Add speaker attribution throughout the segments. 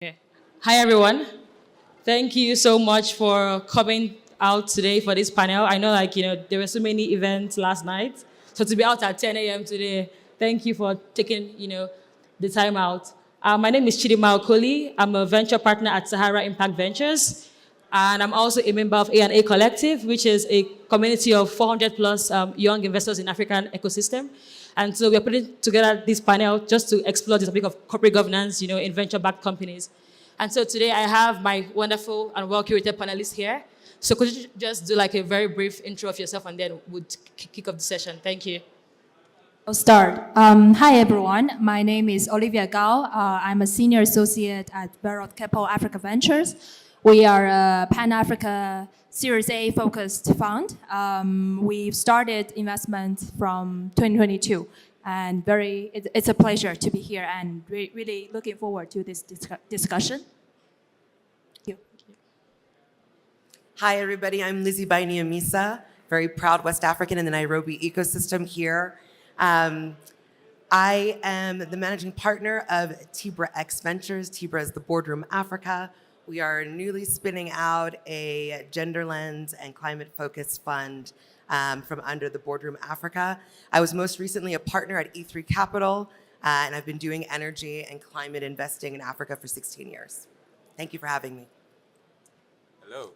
Speaker 1: Okay. Hi, everyone. Thank you so much for coming out today for this panel. I know, there were so many events last night. So to be out at 10 a.m. today, thank you for taking, the time out. My name is Chidinma Okoli. I'm a venture partner at Sahara Impact Ventures. And I'm also a member of A&A Collective, which is a community of 400 plus young investors in African ecosystem. And so we're putting together this panel just to explore the topic of corporate governance, in venture-backed companies. And so today I have my wonderful and well-curated panelists here. So could you just do like a very brief intro of yourself and then we'll kick off the session. Thank you.
Speaker 2: I'll start. Hi, everyone. My name is Olivia Gao. I'm a senior associate at Verod-Kepple Africa Ventures. We are a Pan-Africa Series A focused fund. We've started investment from 2022, and it's a pleasure to be here and really looking forward to this discussion. Thank you.
Speaker 3: Hi, everybody. I'm Lizzie by Amissah, very proud West African in the Nairobi ecosystem here. I am the managing partner of TBrA Ventures. TBrA is the Boardroom Africa. We are newly spinning out a gender lens and climate-focused fund from under the Boardroom Africa. I was most recently a partner at E3 Capital, and I've been doing energy and climate investing in Africa for 16 years. Thank you for having me.
Speaker 4: Hello.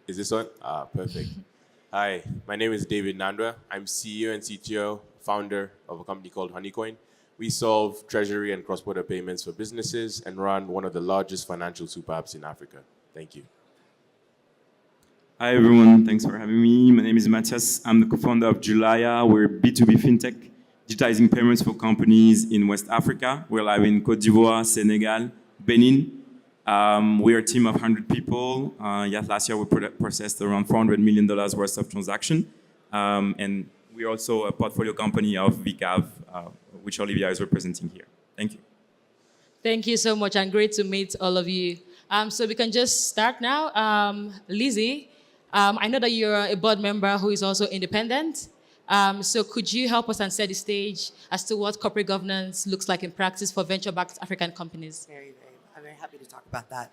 Speaker 4: Is this on? Perfect. Hi, my name is David Nandwa. I'm CEO and CTO, founder of a company called HoneyCoin. We solve treasury and cross-border payments for businesses and run one of the largest financial super apps in Africa. Thank you.
Speaker 5: Hi, everyone. Thanks for having me. My name is Mathias. I'm the co-founder of Julaya. We're B2B fintech, digitizing payments for companies in West Africa. We're live in Côte d'Ivoire, Senegal, Benin. We're a team of 100 people. Last year we processed around $400 million worth of transaction. And we're also a portfolio company of VCAV, which Olivia is representing here. Thank you.
Speaker 1: Thank you so much and great to meet all of you. So we can just start now. Lizzie, I know that you're a board member who is also independent. So could you help us and set the stage as to what corporate governance looks like in practice for venture-backed African companies?
Speaker 3: I'm very happy to talk about that.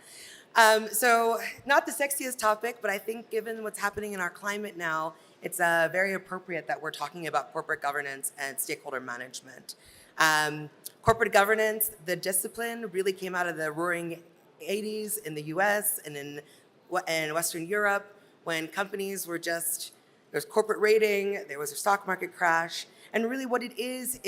Speaker 3: So not the sexiest topic, but I think given what's happening in our climate now, it's very appropriate that we're talking about corporate governance and stakeholder management. Corporate governance, the discipline really came out of the roaring 80s in the US and in Western Europe when companies were there's corporate rating, there was a stock market crash. And really what it is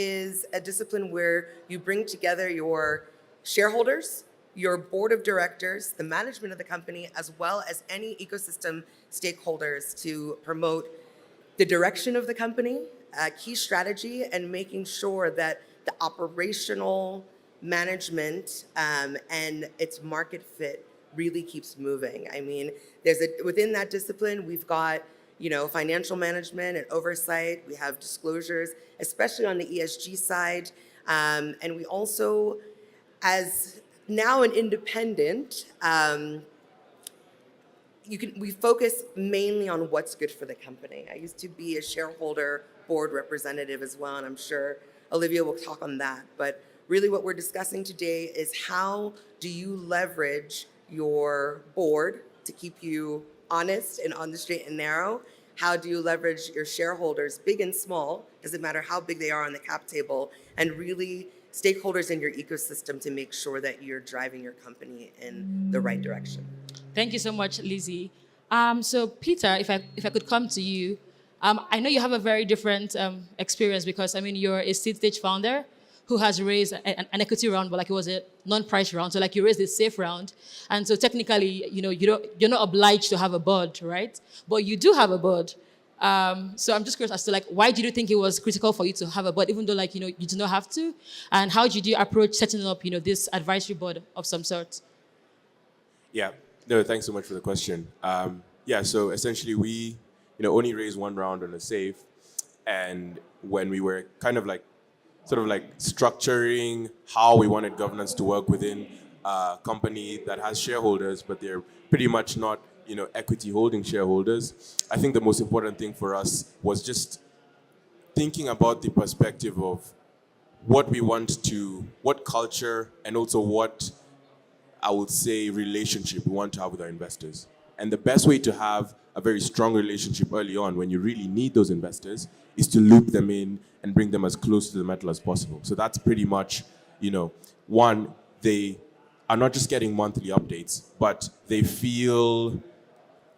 Speaker 3: a discipline where you bring together your shareholders, your board of directors, the management of the company, as well as any ecosystem stakeholders to promote the direction of the company, key strategy, and making sure that the operational management and its market fit really keeps moving. I mean, within that discipline, we've got financial management and oversight. We have disclosures, especially on the ESG side, and we also, as now an independent, we focus mainly on what's good for the company. I used to be a shareholder board representative as well, and I'm sure Olivia will talk on that. But really what we're discussing today is how do you leverage your board to keep you honest and on the straight and narrow? How do you leverage your shareholders, big and small, doesn't matter how big they are on the cap table, and really stakeholders in your ecosystem to make sure that you're driving your company in the right direction.
Speaker 1: Thank you so much, Lizzie. So Peter, if I could come to you, I know you have a very different experience because you're a seed stage founder who has raised an equity round, but it was a non-price round. So you raised a safe round, and so technically, you're not obliged to have a board, right? But you do have a board. So I'm just curious as to why did you think it was critical for you to have a board, even though you do not have to, and how did you approach setting up this advisory board of some sort?
Speaker 4: Yeah. No, thanks so much for the question. So essentially we, only raised one round on a safe, and when we were kind of structuring how we wanted governance to work within a company that has shareholders, but they're pretty much not, equity holding shareholders, I think the most important thing for us was just thinking about the perspective of what we want to, what culture, and also what I would say, relationship we want to have with our investors. And the best way to have a very strong relationship early on when you really need those investors is to loop them in and bring them as close to the metal as possible. So that's pretty much, one, they are not just getting monthly updates, but they feel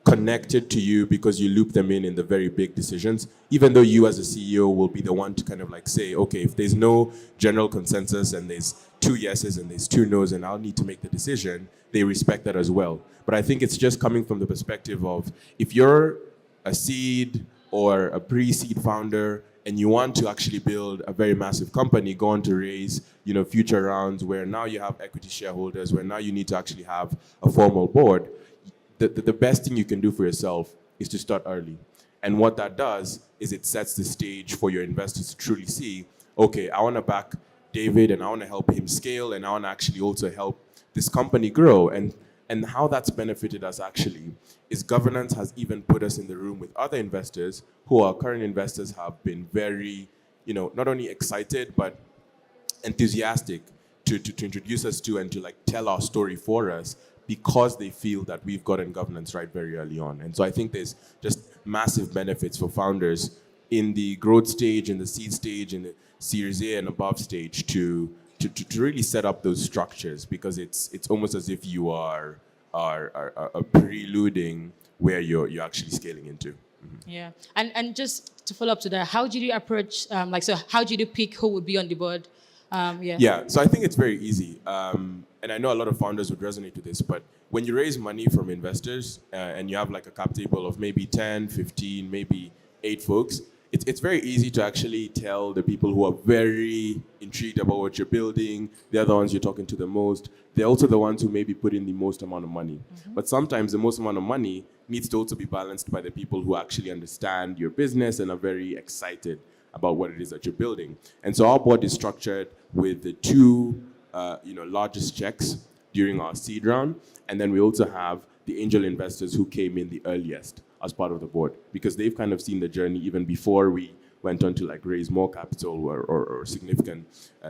Speaker 4: connected to you because you loop them in the very big decisions, even though you as a CEO will be the one to kind of like say, okay, if there's no general consensus and there's 2 yeses and there's 2 nos and I'll need to make the decision, they respect that as well. But I think it's just coming from the perspective of, if you're a seed or a pre-seed founder and you want to actually build a very massive company, go on to raise, future rounds where now you have equity shareholders, where now you need to actually have a formal board, the best thing you can do for yourself is to start early. And what that does is it sets the stage for your investors to truly see, okay, I want to back David and I want to help him scale and I want to actually also help this company grow. And how that's benefited us actually is governance has even put us in the room with other investors who are current investors, have been very, not only excited, but enthusiastic to introduce us to and to like tell our story for us, because they feel that we've gotten governance right very early on. And so I think there's just massive benefits for founders in the growth stage, in the seed stage, in the Series A and above stage to really set up those structures, because it's almost as if you are preluding where you're actually scaling into. Mm-hmm.
Speaker 1: Yeah, and just to follow up to that, how did you approach, how did you pick who would be on the board?
Speaker 4: Yeah, so I think it's very easy. And I know a lot of founders would resonate with this, but when you raise money from investors and you have like a cap table of maybe 10, 15, maybe 8 folks, it's very easy to actually tell the people who are very intrigued about what you're building. They're the ones you're talking to the most. They're also the ones who maybe put in the most amount of money. Mm-hmm. But sometimes the most amount of money needs to also be balanced by the people who actually understand your business and are very excited about what it is that you're building. And so our board is structured with the 2 largest checks during our seed round. And then we also have the angel investors who came in the earliest as part of the board, because they've kind of seen the journey even before we went on to like raise more capital or significant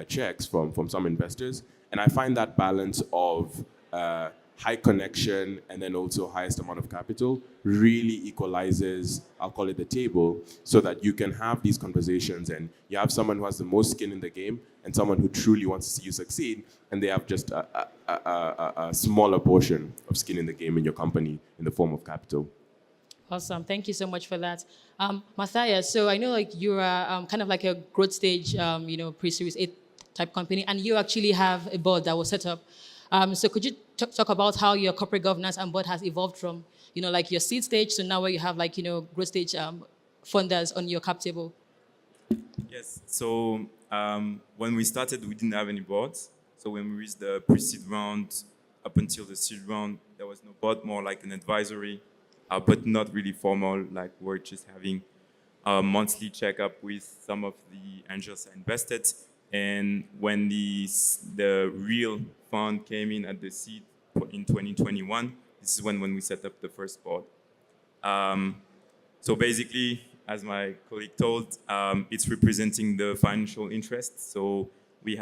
Speaker 4: checks from some investors. And I find that balance of high connection and then also highest amount of capital really equalizes, I'll call it the table, so that you can have these conversations and you have someone who has the most skin in the game and someone who truly wants to see you succeed, and they have just a smaller portion of skin in the game in your company in the form of capital.
Speaker 1: Awesome. Thank you so much for that. Matthias, so I know like you're kind of like a growth stage, pre-series A type company, and you actually have a board that was set up. So could you talk about how your corporate governance and board has evolved from, like your seed stage to now where you have like, growth stage funders on your cap table?
Speaker 5: Yes. So when we started, we didn't have any boards. So when we reached the pre-seed round, up until the seed round, there was no board, more like an advisory, but not really formal. Like we're just having a monthly checkup with some of the angels that invested. And when the real fund came in at the seed in 2021, this is when we set up the first board. So basically, as my colleague told, it's representing the financial interest. So we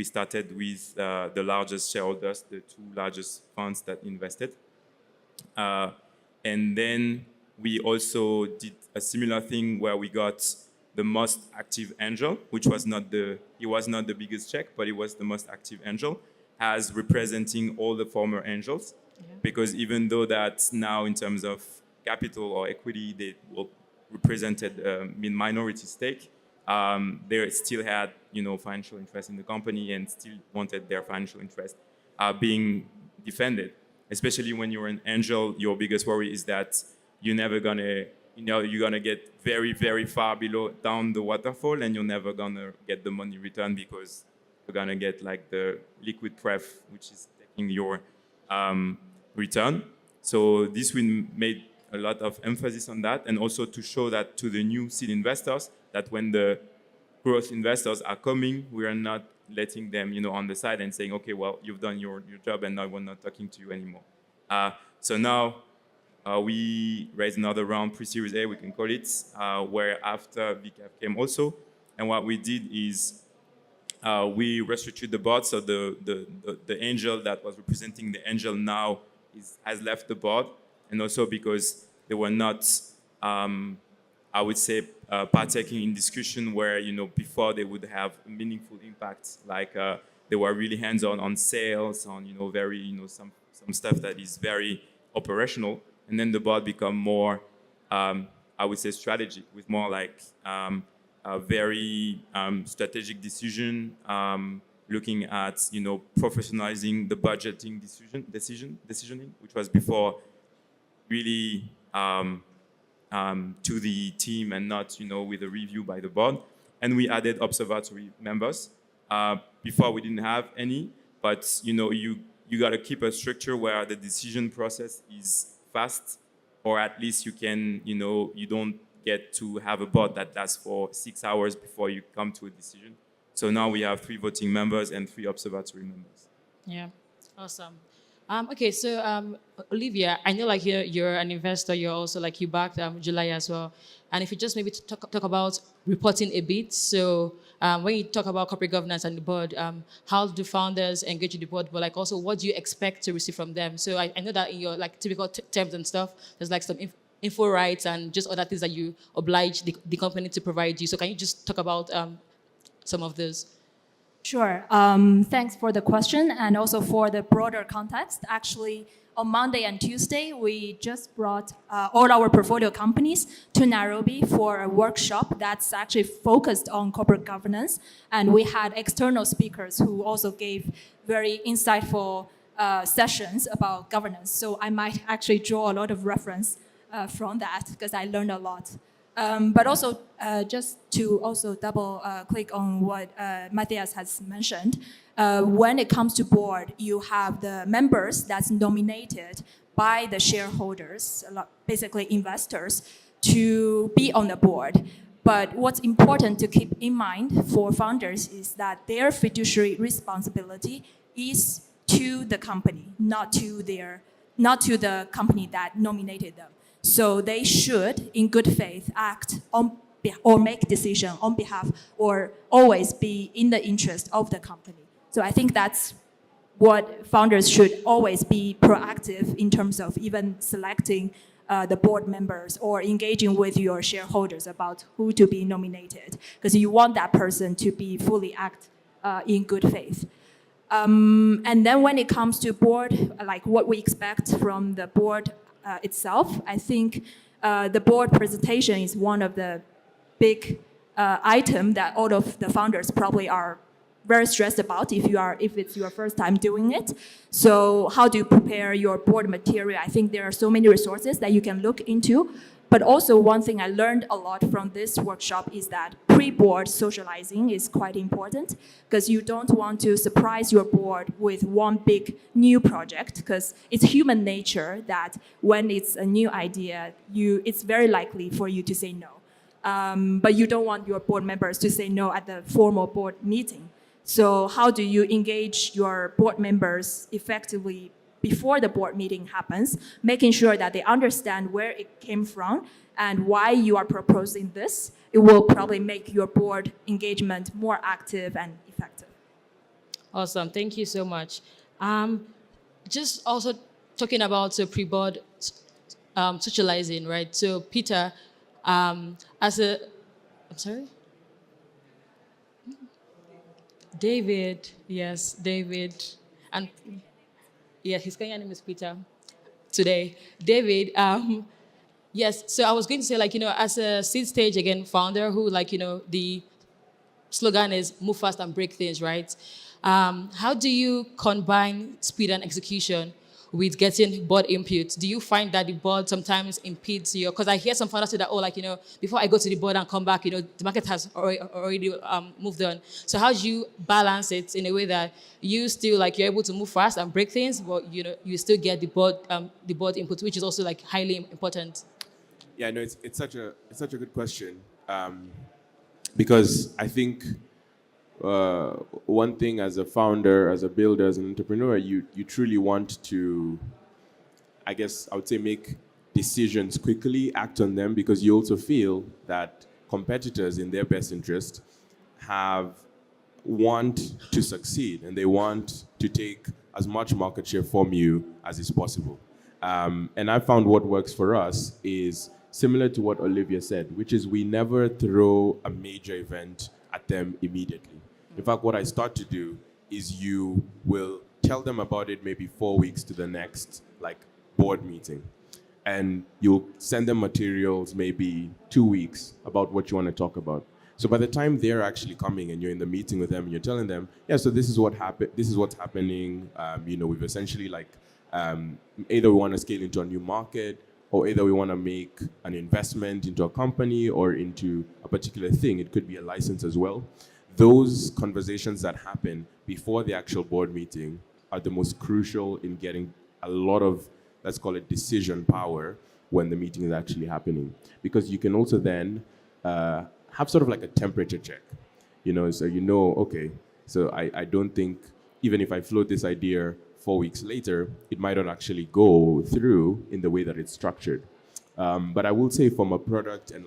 Speaker 5: started with the largest shareholders, the 2 largest funds that invested. And then we also did a similar thing where we got the most active angel, which was not the biggest check, but it was the most active angel, as representing all the former angels. Yeah. Because even though that's now in terms of capital or equity, they represented minority stake, they still had financial interest in the company and still wanted their financial interest being defended. Especially when you're an angel, your biggest worry is that you're never gonna, you're gonna get very, very far down the waterfall, and you're never gonna get the money returned because you're gonna get like the liquid pref, which is taking your return. So this we made a lot of emphasis on that, and also to show that to the new seed investors that when the growth investors are coming, we are not letting them, on the side and saying, okay, well, you've done your job and now we're not talking to you anymore. So now we raised another round, pre-series A, we can call it, where after VCAP came also. And what we did is we restructured the board, so the angel that was representing the angel now has left the board, and also because they were not, I would say, partaking in discussion where, before they would have a meaningful impact, like they were really hands-on on sales, on, very, some stuff that is very operational, and then the board become more, I would say, strategic, with more like a very strategic decision, looking at, professionalizing the budgeting decisioning, which was before really to the team and not, with a review by the board. And we added observatory members. Before we didn't have any, but you got to keep a structure where the decision process is fast, or at least you can, you don't get to have a board that lasts for 6 hours before you come to a decision. So now we have 3 voting members and 3 observatory members.
Speaker 1: Yeah, awesome. Okay, so Olivia, I know like you're an investor. You're also like you backed Julaya as well. And if you just maybe talk about reporting a bit. So when you talk about corporate governance and the board, how do founders engage with the board? But like also, what do you expect to receive from them? So I know that in your like typical terms and stuff, there's like some info rights and just other things that you oblige the company to provide you. So can you just talk about some of those?
Speaker 2: Sure. Thanks for the question and also for the broader context. Actually, on Monday and Tuesday, we just brought all our portfolio companies to Nairobi for a workshop that's actually focused on corporate governance. And we had external speakers who also gave very insightful sessions about governance. So I might actually draw a lot of reference from that because I learned a lot. But also, just to also double click on what Mathias has mentioned, when it comes to board, you have the members that's nominated by the shareholders, basically investors, to be on the board. But what's important to keep in mind for founders is that their fiduciary responsibility is to the company, not to the company that nominated them. So they should, in good faith, act on or make decision on behalf or always be in the interest of the company. So I think that's what founders should always be proactive in terms of even selecting the board members or engaging with your shareholders about who to be nominated, because you want that person to be fully act in good faith. And then when it comes to board, like what we expect from the board itself, I think the board presentation is one of the big item that all of the founders probably are very stressed about if it's your first time doing it. So how do you prepare your board material? I think there are so many resources that you can look into. But also one thing I learned a lot from this workshop is that pre-board socializing is quite important, because you don't want to surprise your board with one big new project, because it's human nature that when it's a new idea, it's very likely for you to say no. But you don't want your board members to say no at the formal board meeting. So how do you engage your board members effectively before the board meeting happens, making sure that they understand where it came from and why you are proposing this? It will probably make your board engagement more active and effective.
Speaker 1: Awesome, thank you so much. Just also talking about pre-board socializing, right? So Peter, I'm sorry? David, yes, David. And yeah, his Kenyan name is Peter today. David, yes, so I was going to say, like, as a seed stage, again, founder who, like, the slogan is move fast and break things, right? How do you combine speed and execution with getting board input? Do you find that the board sometimes impedes you? Because I hear some founders say that, before I go to the board and come back, the market has already moved on. So how do you balance it in a way that you still, like, you're able to move fast and break things, but, you still get the board input, which is also, like, highly important?
Speaker 4: Yeah, no, it's such a good question, because I think one thing as a founder, as a builder, as an entrepreneur, you truly want to, I guess I would say, make decisions quickly, act on them, because you also feel that competitors in their best interest have want to succeed and they want to take as much market share from you as is possible. And I found what works for us is similar to what Olivia said, which is we never throw a major event at them immediately. In fact, what I start to do is you will tell them about it maybe 4 weeks to the next board meeting. And you'll send them materials maybe 2 weeks about what you want to talk about. So by the time they're actually coming and you're in the meeting with them and you're telling them, yeah, so this is what happened. This is what's happening. We've essentially either we want to scale into a new market, or either we want to make an investment into a company or into a particular thing. It could be a license as well. Those conversations that happen before the actual board meeting are the most crucial in getting a lot of, let's call it, decision power when the meeting is actually happening. Because you can also then have sort of like a temperature check, so okay, so I don't think, even if I float this idea 4 weeks later, it might not actually go through in the way that it's structured. But I will say from a product and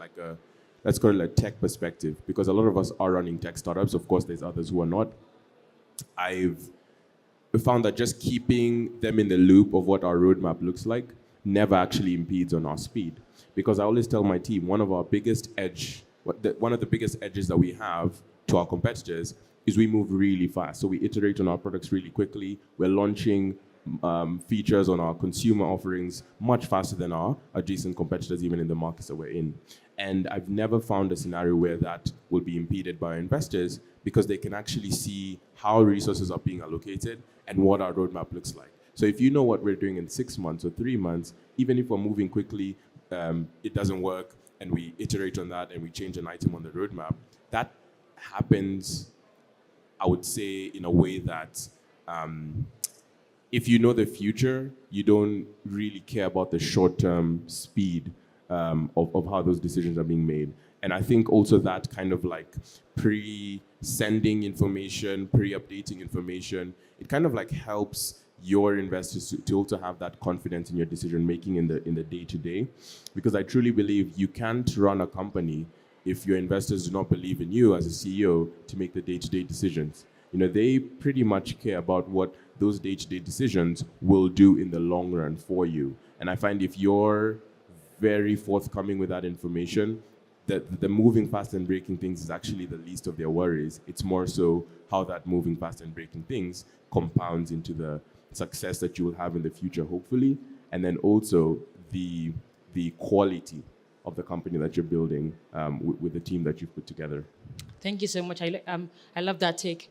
Speaker 4: let's call it a tech perspective, because a lot of us are running tech startups, of course there's others who are not, I've found that just keeping them in the loop of what our roadmap looks like never actually impedes on our speed. Because I always tell my team, one of the biggest edges that we have to our competitors is we move really fast. So we iterate on our products really quickly. We're launching features on our consumer offerings much faster than our adjacent competitors, even in the markets that we're in. And I've never found a scenario where that will be impeded by our investors, because they can actually see how resources are being allocated and what our roadmap looks like. So if you know what we're doing in 6 months or 3 months, even if we're moving quickly, it doesn't work, and we iterate on that and we change an item on the roadmap, that happens, I would say, in a way that if you know the future, you don't really care about the short-term speed of how those decisions are being made. And I think also that kind of pre-sending information, pre-updating information, it kind of helps your investors to also have that confidence in your decision making in the day-to-day. Because I truly believe you can't run a company if your investors do not believe in you as a CEO to make the day-to-day decisions. They pretty much care about what those day-to-day decisions will do in the long run for you. And I find if you're very forthcoming with that information, that the moving fast and breaking things is actually the least of their worries. It's more so how that moving fast and breaking things compounds into the success that you will have in the future, hopefully, and then also the quality of the company that you're building with the team that you've put together.
Speaker 1: Thank you so much. I love that take.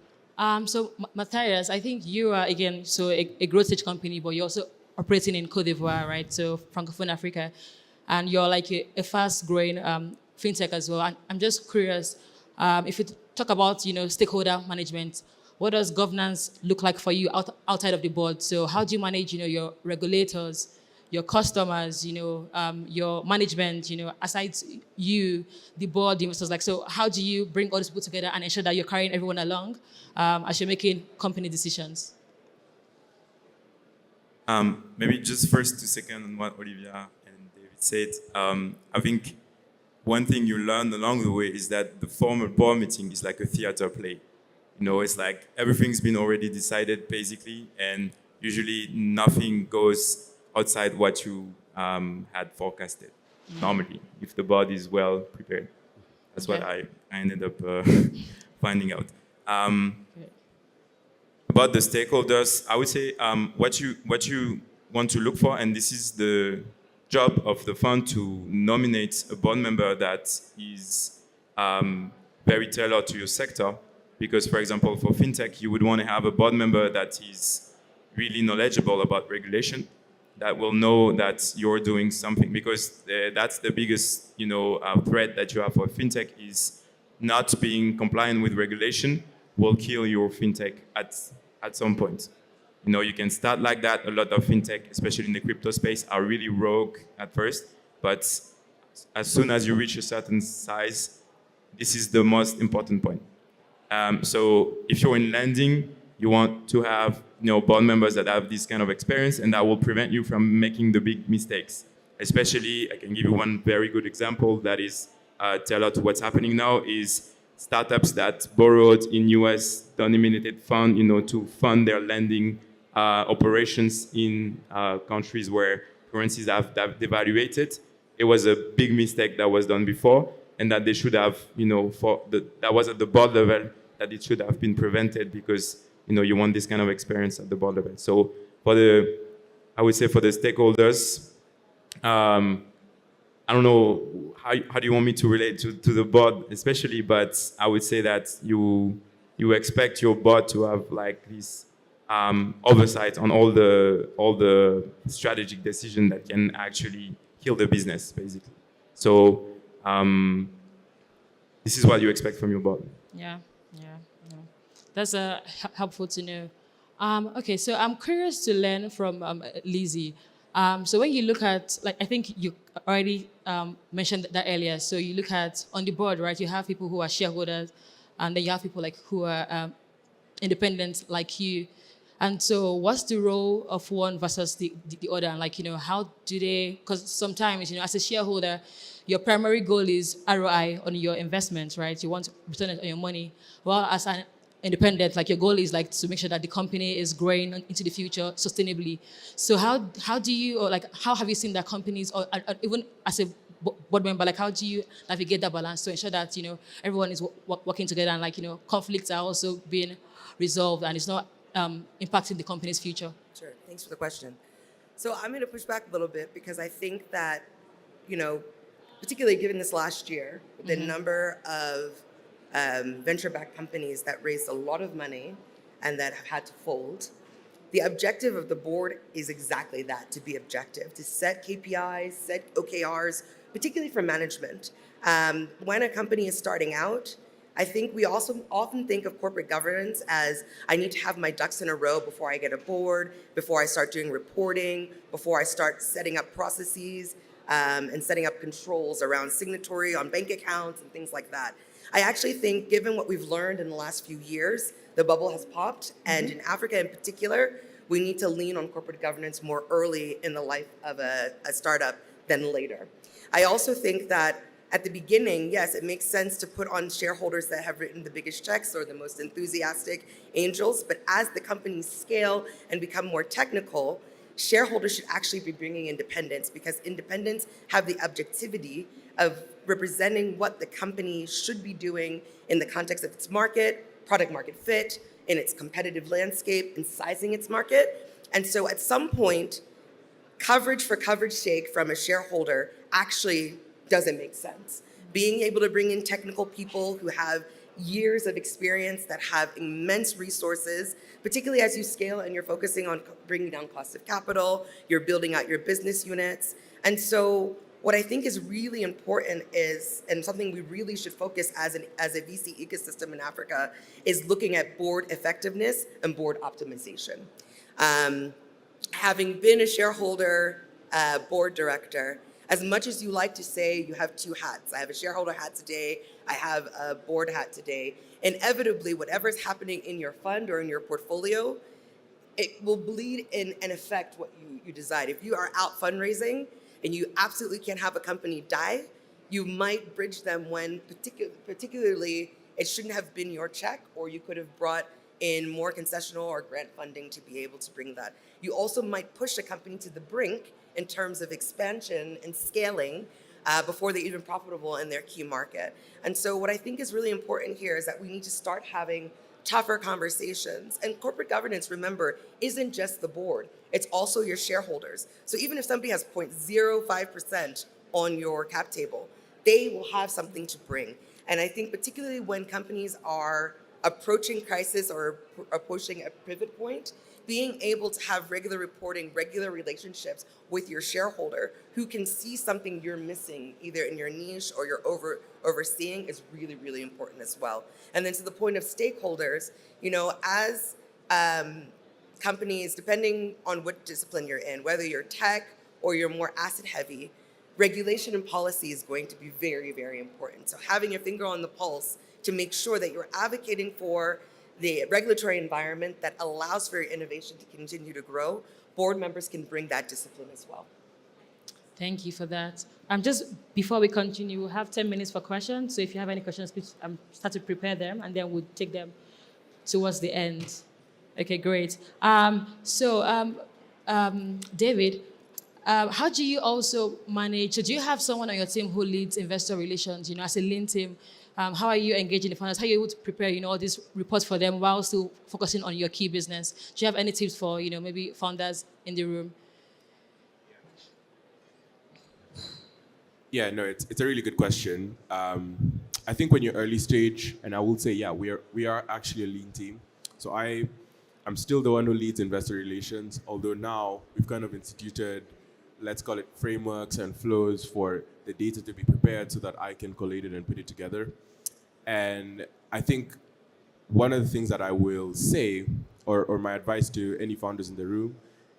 Speaker 1: So Mathias, I think you are, again, a growth stage company, but you're also operating in Côte d'Ivoire, right? So Francophone Africa. And you're a fast-growing fintech as well. And I'm just curious, if you talk about, stakeholder management, what does governance look like for you outside of the board? So how do you manage, your regulators, your customers, your management, aside you, the board, the investors? So how do you bring all these people together and ensure that you're carrying everyone along as you're making company decisions?
Speaker 5: Maybe just first to second on what Olivia and David said. I think one thing you learn along the way is that the formal board meeting is like a theater play. It's like everything's been already decided basically, and usually nothing goes outside what you had forecasted. Normally, if the board is well prepared. That's what I ended up finding out. About the stakeholders, I would say what you want to look for, and this is the job of the fund, to nominate a board member that is very tailored to your sector. Because, for example, for fintech, you would want to have a board member that is really knowledgeable about regulation, that will know that you're doing something. Because that's the biggest, threat that you have for fintech, is not being compliant with regulation will kill your fintech at some point. You can start like that. A lot of fintech, especially in the crypto space, are really rogue at first. But as soon as you reach a certain size, this is the most important point. So if you're in lending, you want to have board members that have this kind of experience, and that will prevent you from making the big mistakes. Especially, I can give you one very good example that is tailored to what's happening now, is startups that borrowed in US denominated fund, to fund their lending operations in countries where currencies have devaluated. It was a big mistake that was done before, and that they should have, that was at the board level, that it should have been prevented, because you want this kind of experience at the board level. So I would say for the stakeholders, I don't know how do you want me to relate to the board especially, but I would say that you expect your board to have like this oversight on all the strategic decision that can actually kill the business, basically. So this is what you expect from your board.
Speaker 1: Yeah. That's helpful to know. Okay, so I'm curious to learn from Lizzie. So when you look at, like, I think you already mentioned that earlier. So you look at on the board, right? You have people who are shareholders, and then you have people like who are independent, like you. And so, what's the role of one versus the other? And like, how do they? Because sometimes, as a shareholder, your primary goal is ROI on your investment, right? You want to return on your money. Well, as an independent, like your goal is like to make sure that the company is growing into the future sustainably. So how do you, or like how have you seen that companies, or even as a board member, like how do you navigate that balance to ensure that everyone is working together, and like conflicts are also being resolved and it's not impacting the company's future?
Speaker 3: Sure, thanks for the question. So I'm going to push back a little bit, because I think that, particularly given this last year, the number of venture-backed companies that raised a lot of money and that have had to fold, the objective of the board is exactly that, to be objective, to set KPIs, set OKRs, particularly for management. When a company is starting out, I think we also often think of corporate governance as, I need to have my ducks in a row before I get a board, before I start doing reporting, before I start setting up processes and setting up controls around signatory on bank accounts and things like that. I actually think, given what we've learned in the last few years, the bubble has popped, and in Africa in particular, we need to lean on corporate governance more early in the life of a startup than later. I also think that at the beginning, yes, it makes sense to put on shareholders that have written the biggest checks or the most enthusiastic angels, but as the companies scale and become more technical, shareholders should actually be bringing independence, because independents have the objectivity of representing what the company should be doing in the context of its market, product market fit, in its competitive landscape, and sizing its market. And so at some point, coverage for coverage sake from a shareholder actually doesn't make sense. Being able to bring in technical people who have years of experience, that have immense resources, particularly as you scale and you're focusing on bringing down cost of capital, you're building out your business units. And so what I think is really important is, and something we really should focus as a VC ecosystem in Africa, is looking at board effectiveness and board optimization. Having been a shareholder, board director, as much as you like to say you have two hats, I have a shareholder hat today, I have a board hat today, inevitably whatever's happening in your fund or in your portfolio, it will bleed in and affect what you decide. If you are out fundraising and you absolutely can't have a company die, you might bridge them when particularly it shouldn't have been your check, or you could have brought in more concessional or grant funding to be able to bring that. You also might push a company to the brink in terms of expansion and scaling before they're even profitable in their key market. And so what I think is really important here is that we need to start having tougher conversations. And corporate governance, remember, isn't just the board. It's also your shareholders. So even if somebody has 0.05% on your cap table, they will have something to bring. And I think particularly when companies are approaching crisis or approaching a pivot point, being able to have regular reporting, regular relationships with your shareholder who can see something you're missing, either in your niche or you're overseeing, is really, really important as well. And then to the point of stakeholders, as companies, depending on what discipline you're in, whether you're tech or you're more asset heavy, regulation and policy is going to be very, very important. So having your finger on the pulse to make sure that you're advocating for the regulatory environment that allows for your innovation to continue to grow, board members can bring that discipline as well.
Speaker 1: Thank you for that. Just before we continue, we'll have 10 minutes for questions. So if you have any questions, please start to prepare them, and then we'll take them towards the end. Okay, great. David, how do you also manage? So do you have someone on your team who leads investor relations? As a lean team, how are you engaging the founders? How are you able to prepare, all these reports for them while still focusing on your key business? Do you have any tips for, maybe founders in the room?
Speaker 4: Yeah, no, it's a really good question. I think when you're early stage, and I will say, yeah, we are actually a lean team. So I'm still the one who leads investor relations, although now we've kind of instituted, let's call it frameworks and flows for the data to be prepared so that I can collate it and put it together. And I think one of the things that I will say, or my advice to any founders in the room,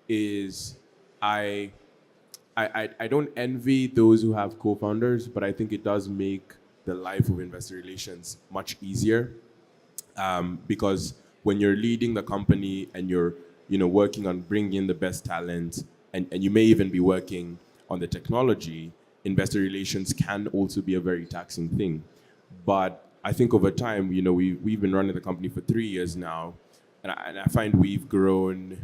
Speaker 4: is I don't envy those who have co-founders, but I think it does make the life of investor relations much easier, because when you're leading the company and you're working on bringing in the best talent, and you may even be working on the technology, investor relations can also be a very taxing thing. But I think over time, we've been running the company for 3 years now, and I find we've grown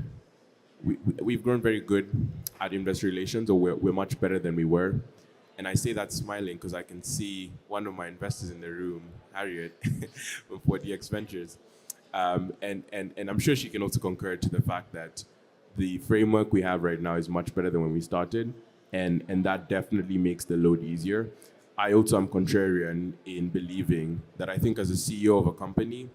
Speaker 4: very good at investor relations, or we're much better than we were. And I say that smiling because I can see one of my investors in the room, Harriet, from 40X Ventures. And I'm sure she can also concur to the fact that the framework we have right now is much better than when we started, and that definitely makes the load easier. I also am contrarian in believing that I think as a CEO of a company,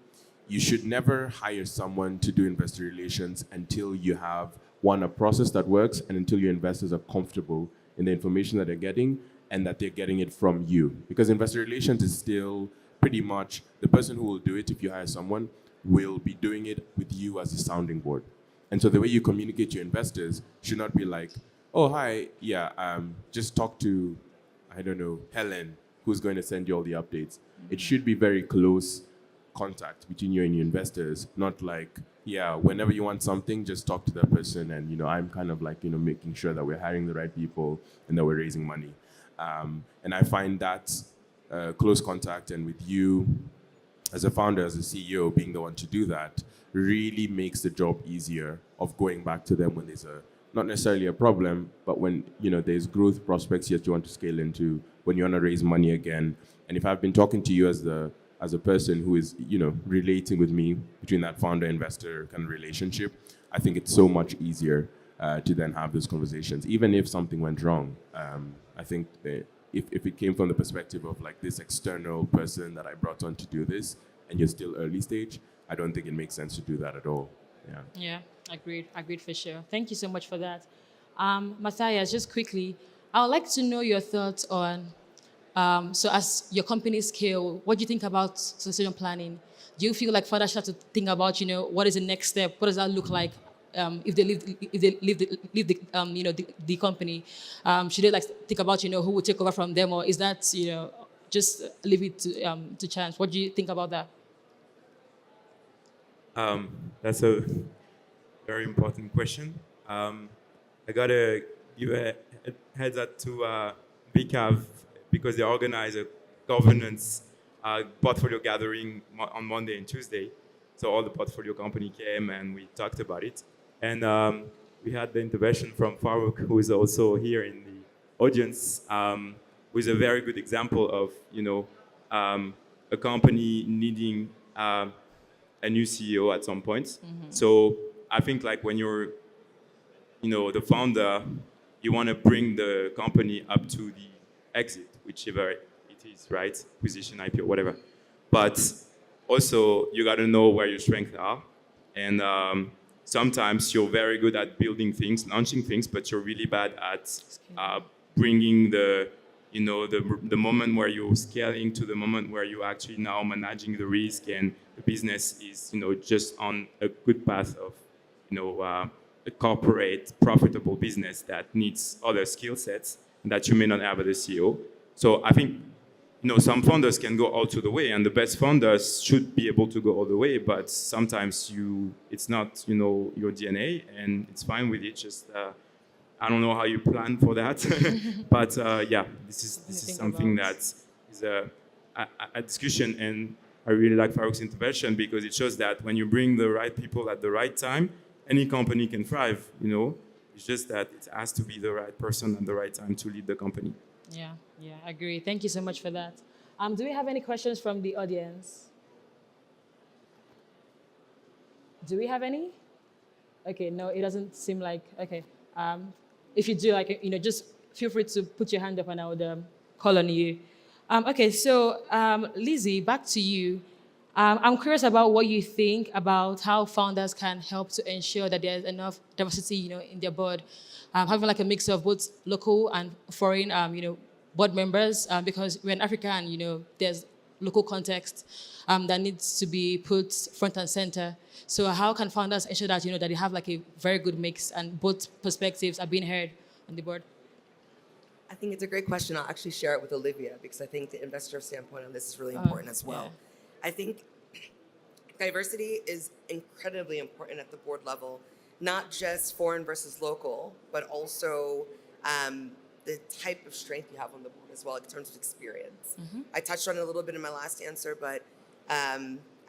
Speaker 4: you should never hire someone to do investor relations until you have, one, a process that works, and until your investors are comfortable in the information that they're getting and that they're getting it from you. Because investor relations is still pretty much the person who will do it, if you hire someone, will be doing it with you as a sounding board. And so the way you communicate to your investors should not be like, oh, hi, yeah, just talk to, I don't know, Helen, who's going to send you all the updates. It should be very close contact between you and your investors, not like, yeah, whenever you want something, just talk to that person. And, I'm kind of like, making sure that we're hiring the right people and that we're raising money. And I find that close contact, and with you as a founder, as a CEO, being the one to do that really makes the job easier of going back to them when there's not necessarily a problem, but when, there's growth prospects yet you want to scale into, when you want to raise money again. And if I've been talking to you as a person who is, relating with me between that founder-investor kind of relationship, I think it's so much easier to then have those conversations, even if something went wrong. I think if it came from the perspective of like this external person that I brought on to do this, and you're still early stage, I don't think it makes sense to do that at all.
Speaker 1: Yeah, agreed for sure. Thank you so much for that. Mathias, just quickly, I would like to know your thoughts on, so as your company scale, what do you think about succession planning? Do you feel like founders have to think about, what is the next step? What does that look like if they leave the company? Should they like think about, who will take over from them, or is that, just leave it to chance? What do you think about that?
Speaker 5: That's a very important question. I gotta give a heads up to BCAV, because they organize a governance portfolio gathering on Monday and Tuesday. So all the portfolio company came and we talked about it. And we had the intervention from Farouk, who is also here in the audience, who is a very good example of, a company needing a new CEO at some point. Mm-hmm. So I think like when you're, the founder, you want to bring the company up to the exit, whichever it is, right? Acquisition, IPO, whatever. But also you got to know where your strengths are. And sometimes you're very good at building things, launching things, but you're really bad at bringing the moment where you're scaling to the moment where you're actually now managing the risk and the business is, just on a good path of, a corporate profitable business that needs other skill sets that you may not have as a CEO. So I think, some founders can go all to the way, and the best founders should be able to go all the way, but sometimes it's not, your DNA, and it's fine with it. Just I don't know how you plan for that, but yeah, this is something that is a discussion, and I really like Farouk's intervention because it shows that when you bring the right people at the right time, any company can thrive, you know. It's just that it has to be the right person at the right time to lead the company.
Speaker 1: Yeah, I agree. Thank you so much for that. Do we have any questions from the audience? Do we have any? Okay, no, it doesn't seem like, okay. If you do, like, just feel free to put your hand up and I would call on you. Okay, so Lizzie, back to you. I'm curious about what you think about how founders can help to ensure that there's enough diversity, in their board, having like a mix of both local and foreign, board members, because we're in Africa and, there's local context that needs to be put front and center. So how can founders ensure that, that they have like a very good mix and both perspectives are being heard on the board?
Speaker 3: I think it's a great question. I'll actually share it with Olivia because I think the investor standpoint on this is really important as well.
Speaker 1: Yeah.
Speaker 3: I think diversity is incredibly important at the board level, not just foreign versus local, but also the type of strength you have on the board as well in terms of experience. Mm-hmm. I touched on it a little bit in my last answer, but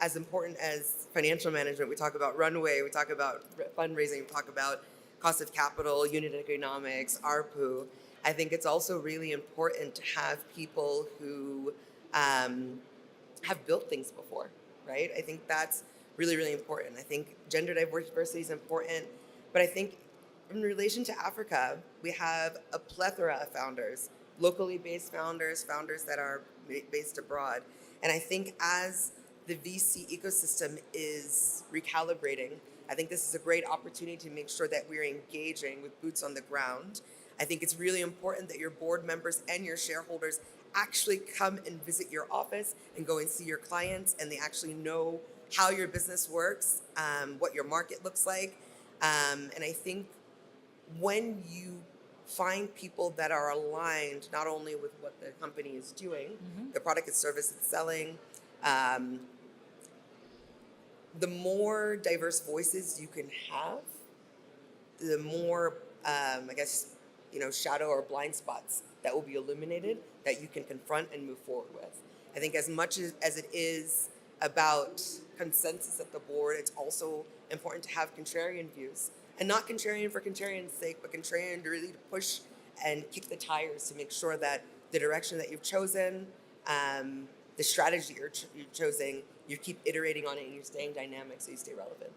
Speaker 3: as important as financial management, we talk about runway, we talk about fundraising, we talk about cost of capital, unit economics, ARPU. I think it's also really important to have people who have built things before, right? I think that's really, really important. I think gender diversity is important, but I think in relation to Africa, we have a plethora of founders, locally based founders, founders that are based abroad. And I think as the VC ecosystem is recalibrating, I think this is a great opportunity to make sure that we're engaging with boots on the ground. I think it's really important that your board members and your shareholders actually come and visit your office and go and see your clients, and they actually know how your business works, what your market looks like. And I think when you find people that are aligned not only with what the company is doing, mm-hmm. the product and service it's selling, the more diverse voices you can have, the more, shadow or blind spots that will be illuminated that you can confront and move forward with. I think as much as it is about consensus at the board, it's also important to have contrarian views. And not contrarian for contrarian's sake, but contrarian to really push and kick the tires to make sure that the direction that you've chosen, the strategy you're choosing, you keep iterating on it and you're staying dynamic so you stay relevant.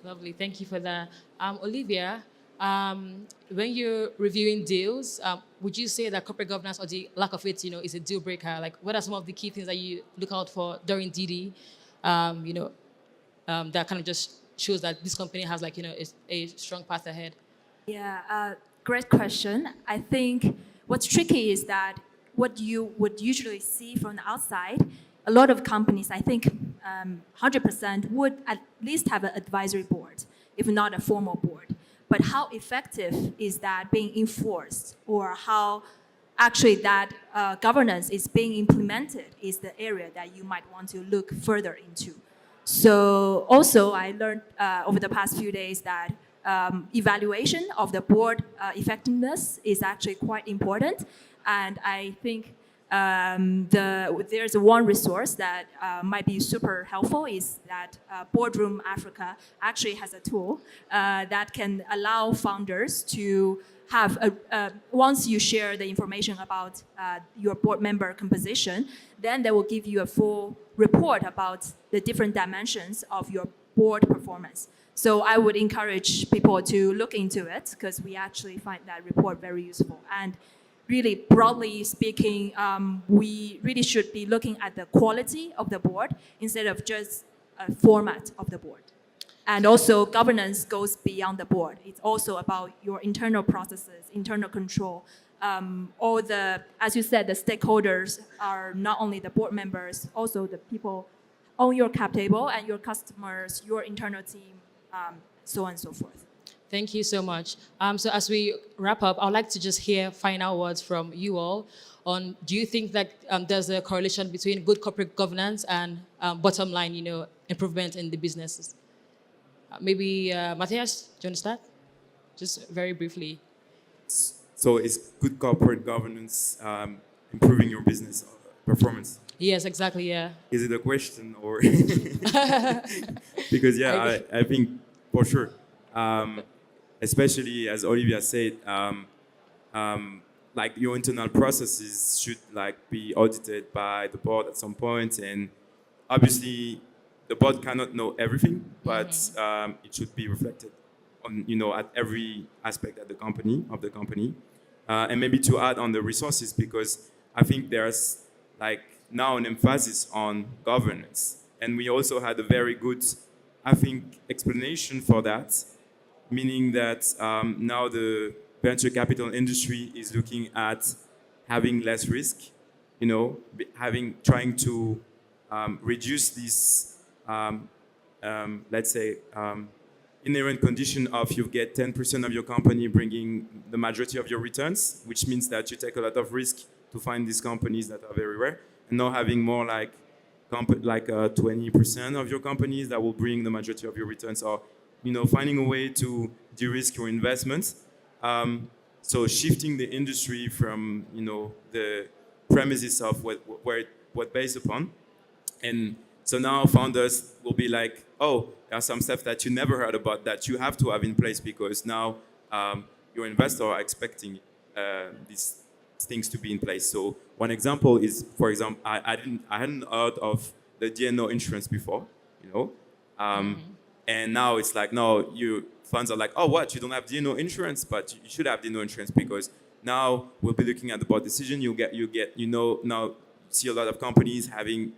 Speaker 1: Lovely, thank you for that. Olivia, when you're reviewing deals, would you say that corporate governance or the lack of it, is a deal breaker? Like, what are some of the key things that you look out for during DD, that kind of just shows that this company has a strong path ahead?
Speaker 2: Yeah, great question. I think what's tricky is that what you would usually see from the outside, a lot of companies, I think 100% would at least have an advisory board, if not a formal board. But how effective is that being enforced, or how actually that governance is being implemented is the area that you might want to look further into. So also I learned over the past few days that evaluation of the board effectiveness is actually quite important. And I think there's one resource that might be super helpful is that Boardroom Africa actually has a tool that can allow founders to have, once you share the information about your board member composition, then they will give you a full report about the different dimensions of your board performance. So I would encourage people to look into it because we actually find that report very useful. And really, broadly speaking, we really should be looking at the quality of the board instead of just a format of the board. And also, governance goes beyond the board. It's also about your internal processes, internal control. All the, as you said, the stakeholders are not only the board members, also the people on your cap table and your customers, your internal team, so on and so forth.
Speaker 1: Thank you so much. So as we wrap up, I'd like to just hear final words from you all on, do you think that there's a correlation between good corporate governance and bottom line, improvement in the businesses? Maybe Mathias, do you want to start? Just very briefly.
Speaker 5: So is good corporate governance improving your business performance?
Speaker 1: Yes, exactly. Yeah.
Speaker 5: Is it a question or? Because yeah, I think for sure, especially as Olivia said, like your internal processes should like be audited by the board at some point, and obviously the board cannot know everything, but it should be reflected on at every aspect of the company, and maybe to add on the resources, because I think there's like now an emphasis on governance, and we also had a very good, I think, explanation for that, meaning that now the venture capital industry is looking at having less risk, trying to reduce this, let's say, inherent condition of you get 10% of your company bringing the majority of your returns, which means that you take a lot of risk to find these companies that are very rare, and now having more like 20% of your companies that will bring the majority of your returns, or finding a way to de-risk your investments. So shifting the industry from the premises of what based upon, and so now founders will be like, oh, there are some stuff that you never heard about that you have to have in place, because now your investors are expecting these things to be in place. So one example is, for example, I hadn't heard of the D&O insurance before, and now it's like, no, funds are like, oh, what, you don't have D&O insurance, but you should have D&O insurance, because now we'll be looking at the board decision. You now see a lot of companies having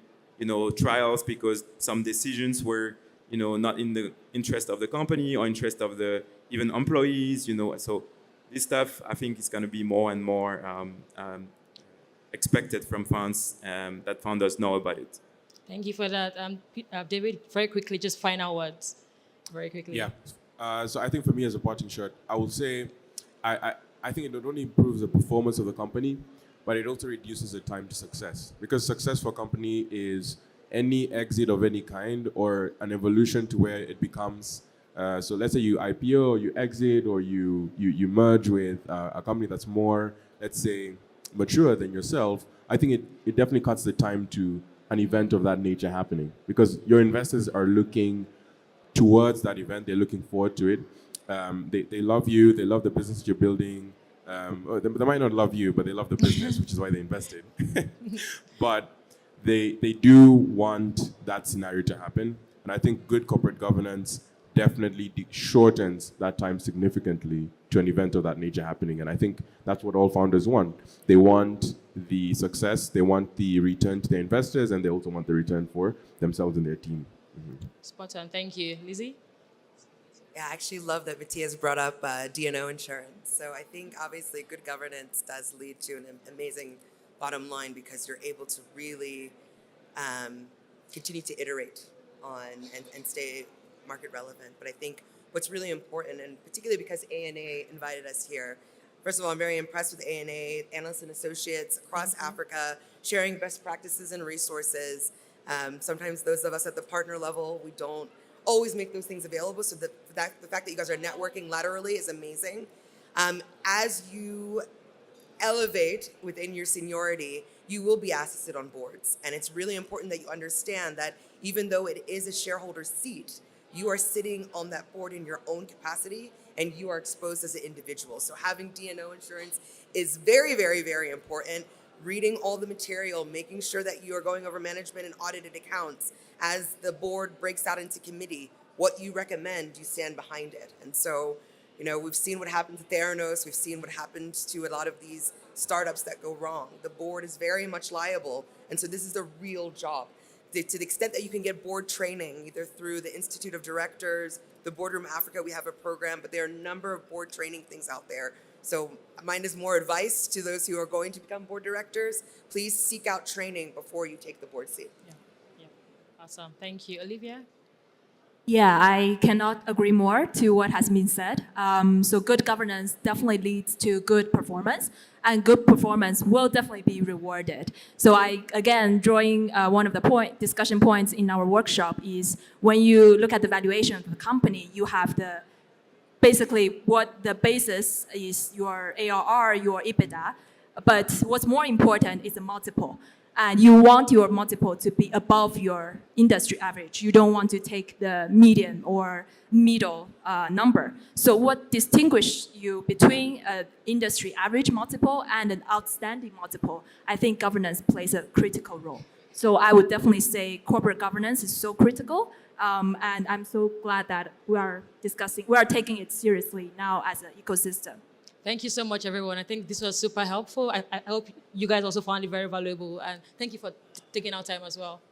Speaker 5: trials because some decisions were not in the interest of the company or interest of the even employees. So this stuff, I think, is going to be more and more expected from funds, that founders know about it.
Speaker 1: Thank you for that. David, very quickly, just final words. Very quickly.
Speaker 4: Yeah. So I think for me as a parting shot, I would say I think it not only improves the performance of the company, but it also reduces the time to success. Because success for a company is any exit of any kind or an evolution to where it becomes, so let's say you IPO, or you exit, or you merge with a company that's more, let's say, mature than yourself. I think it definitely cuts the time to an event of that nature happening, because your investors are looking towards that event. They're looking forward to it. They love you. They love the business you're building. They might not love you, but they love the business, which is why they invested. But they do want that scenario to happen. And I think good corporate governance definitely shortens that time significantly to an event of that nature happening. And I think that's what all founders want. They want the success, they want the return to their investors, and they also want the return for themselves and their team. Mm-hmm.
Speaker 1: Spot on. Thank you. Lizzie?
Speaker 3: Yeah, I actually love that Mathias brought up D&O insurance. So I think obviously good governance does lead to an amazing bottom line, because you're able to really continue to iterate on and stay market relevant. But I think what's really important, and particularly because ANA invited us here, first of all, I'm very impressed with ANA, analysts and associates across Africa, sharing best practices and resources. Sometimes those of us at the partner level, we don't always make those things available. So the fact that you guys are networking laterally is amazing. As you elevate within your seniority, you will be asked to sit on boards. And it's really important that you understand that even though it is a shareholder seat, you are sitting on that board in your own capacity, and you are exposed as an individual. So having D&O insurance is very, very, very important. Reading all the material, making sure that you are going over management and audited accounts. As the board breaks out into committee, what you recommend, you stand behind it. And so, we've seen what happened to Theranos. We've seen what happened to a lot of these startups that go wrong. The board is very much liable. And so this is a real job. To the extent that you can get board training, either through the Institute of Directors, the Boardroom Africa, we have a program, but there are a number of board training things out there. So mine is more advice to those who are going to become board directors. Please seek out training before you take the board seat.
Speaker 1: Yeah. Awesome. Thank you. Olivia?
Speaker 2: Yeah, I cannot agree more to what has been said. So good governance definitely leads to good performance, and good performance will definitely be rewarded. So drawing one of the discussion points in our workshop is when you look at the valuation of the company, you have the basically what the basis is your ARR, your EBITDA, but what's more important is the multiple. And you want your multiple to be above your industry average. You don't want to take the median or middle number. So what distinguishes you between an industry average multiple and an outstanding multiple? I think governance plays a critical role. So I would definitely say corporate governance is so critical. And I'm so glad that we are taking it seriously now as an ecosystem.
Speaker 1: Thank you so much, everyone. I think this was super helpful. I hope you guys also found it very valuable. And thank you for taking our time as well.